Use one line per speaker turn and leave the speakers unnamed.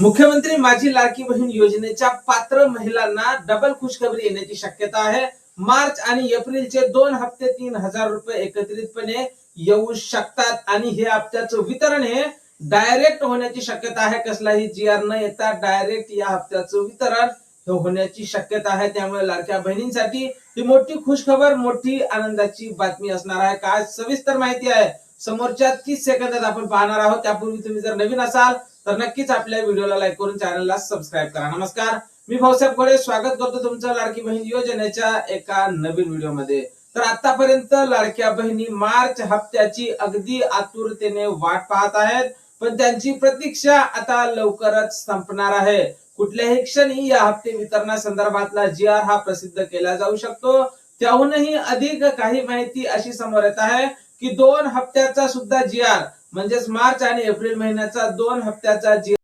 मुख्यमंत्री माझी लाडकी बहीण योजनेच्या पात्र महिलांना डबल खुशखबरी येण्याची शक्यता आहे। मार्च आणि एप्रिलचे 2 हप्ते 3,000 रुपये एकत्रितपणे येऊ शकतात आणि हे हप्त्याचं वितरण हे डायरेक्ट होण्याची शक्यता आहे। कसलाही जीआर न येता डायरेक्ट या हप्त्याचं वितरण होण्याची शक्यता आहे। त्यामुळे लाडक्या बहिणींसाठी ही मोठी खुशखबर, मोठी आनंदाची बातमी असणार आहे। काय सविस्तर माहिती आहे समोरच्या 30 सेकंदात आपण पाहणार आहोत। त्यापूर्वी तुम्ही जर नवीन असाल तर नक्कीच आपल्या व्हिडिओला लाईक करून चॅनलला सबस्क्राइब करा। नमस्कार, मी भाऊसाहेब घोडे स्वागत करतो तुमचं लाडकी बहीण योजनेच्या एका नवीन व्हिडिओमध्ये। तर आतापर्यंत लाडक्या बहिणी मार्च हप्त्याची अगदी आतुरतेने वाट पाहत आहेत, पण त्यांची प्रतीक्षा आता लवकरच संपणार आहे। कुठल्याही क्षणी या हप्ते वितरणासंदर्भातला जीआर हा प्रसिद्ध केला जाऊ शकतो। त्याहूनही अधिक काही माहिती अशी समोर येत आहे की 2 हप्त्याचा सुद्धा जीआर म्हणजेच मार्च आणि एप्रिल महिन्याचा 2 हप्त्याचा जीआर